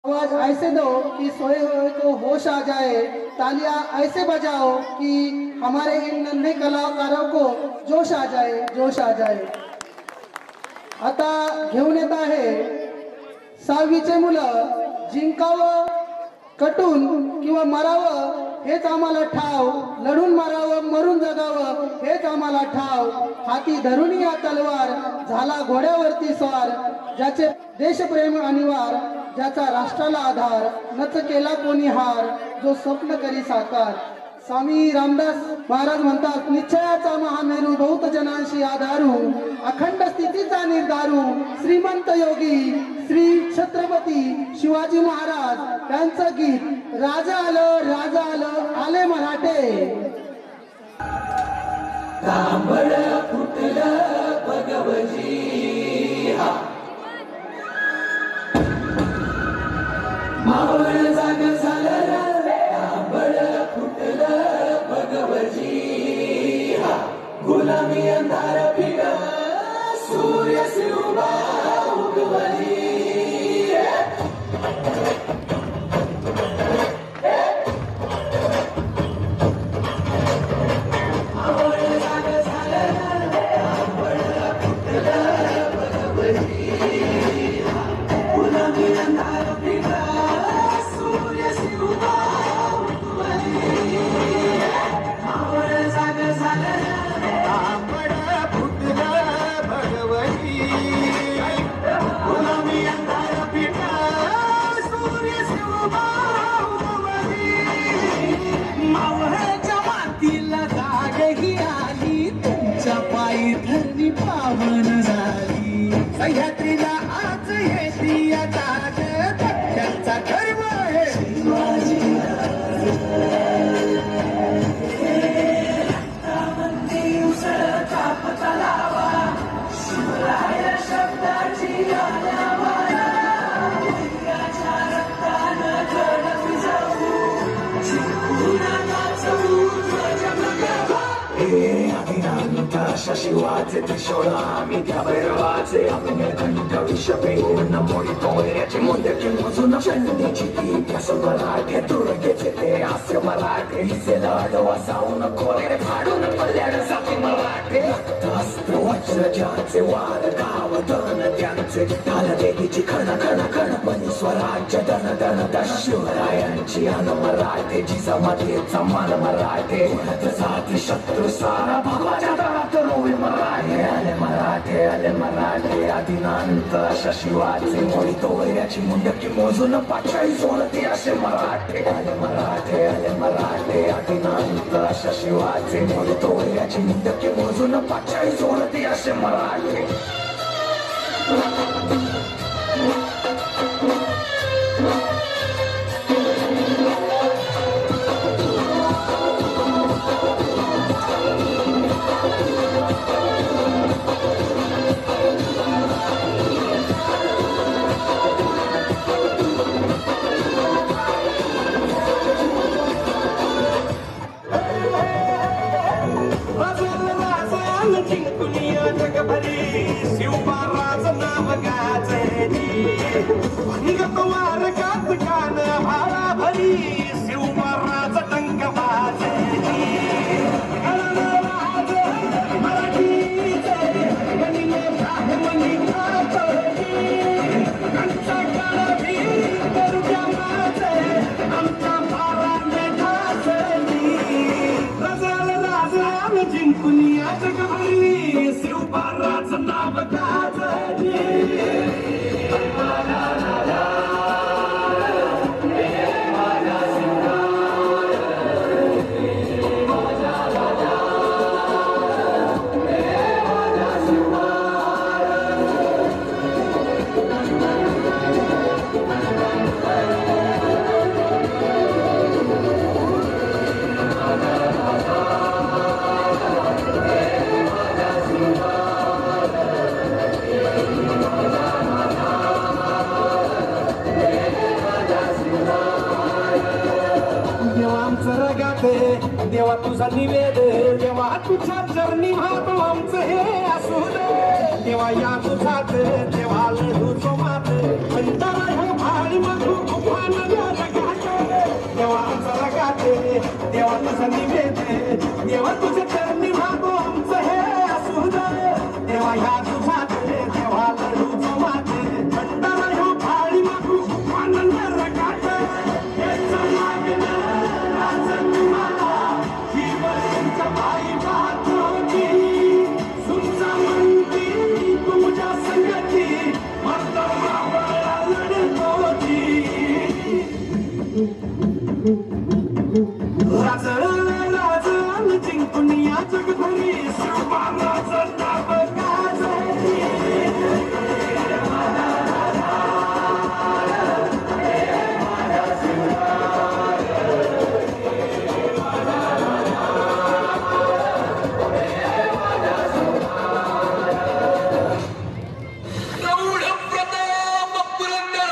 आवाज ऐसे दो कि सोए हुए को होश आ जाए, तालियां ऐसे बजाओ कि हमारे इन नन्हे कलाकारों को जोश आ जाए, जोश आ जाए। आता घेऊन येत आहे 6वीचे मुलं। जिंकावं कटून किंवा मरावं हेच आम्हाला ठाव, लढून मारावं मरून जगावं हेच आम्हाला ठाव। हाती धरून या तलवार, झाला घोड्यावरती स्वार, ज्याचे देशप्रेम अनिवार, ज्याचा राष्ट्राला आधार, नच केला कोणी हार, जो स्वप्न करी साकार। स्वामी रामदास महाराज म्हणतात, निश्चयाचा महामेरू बहुत जनांशी आधारू, अखंड स्थितीचा निर्धारू, श्रीमंत योगी श्री छत्रपती शिवाजी महाराज यांचं गीत। राजा आलं आले मराठे। तांबड फुटलं भगवजी, मावळ जाग झालं, तांबड फुटलं भगवजी, गुलामी अंधार पिढ सूर्य शिवबा उगवली। पावन झाली सह्याद्रीला आज येती आता त्यांचा गर्व आहे शिवाजी रक्तामध्ये उसळता पतलावा, शिवराय शब्दाची आल्यावाला, वैराच्या रक्तानं गड विझवू, जिंकून नाचवू ध्वज भगवा। अशा शिवाचे त्रिशूळ आम्ही त्या भैरवाचे, आम्ही कंठ विष पेऊन मोडीतो वैऱ्याचे मोदके मोजून, चंडीची ती त्यास मराठे दुर्गेचे ते हास्य मराठे, हिचे लाडवा सावून कोरे फाडून पल्ल्याड जाती मराठे, अस्त्र वज्र ज्यांचे वार गाव धन त्यांचे, ढाल देवीची खण खण खण मनी स्वराज्य धन धन धन, शिवरायांची अन मराठे जिजामातेचा मान मराठे, जाती शत्रू सारा भगवाच्या दरात रोवी मराठे, आले मराठे आदिनांत अशा शिवाचे मोडीतो वैऱ्याची मुंडकी मोजून पाचाळी सोडते असे मराठे, आले मराठे आदिनांत अशा शिवाचे मोडीतो वैऱ्याची मुंडकी मोजून पाचाळी सोडते असे मराठे। शिवबाराचं नाव गाजली, वारकात कान भाळा भरी, शिवबाराचं टंक वाजली, मराठीचे गणिले ब्राह्मणी कातळी, आमच्या काळाभी गरुड्या माझे, आमच्या बाराने ढासली, रजाला जिंकून या जगभरी, शिवबाराचं नाव गाजली। देवा तुझा निवेद, देवा तुझ्या चरणी भातो आमचं हे असू दे, देवा या तुझात देवा लढू जो मात, अंतर फाळी मधू तुफान रगाटे देवांचा रगाटे देवा तुझं निवेदे देवा तुझ्या चरणी भागो आमचं हे असू दे देवा ह्या तुझा दे देवा लढूच माते भंडारा ह्यो फाळी मधू तुफान रगाटे याचं मागणं राजन तुम्हाला जीवनच्या पायी वाहतोची सुमचा म्हणती तुझ्या संगती मर्दमावळा लढतोची राजन जिंकून या जगभरी सर्वांनाचं नाव गाजवली प्रौढ प्रताप पुरंदर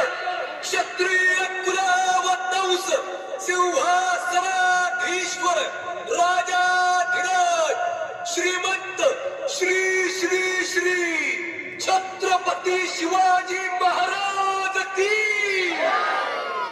क्षत्रिय कुलवंश सिंहासनाधीश्वर राजाधिराज श्रीमंत श्री श्री श्री छत्र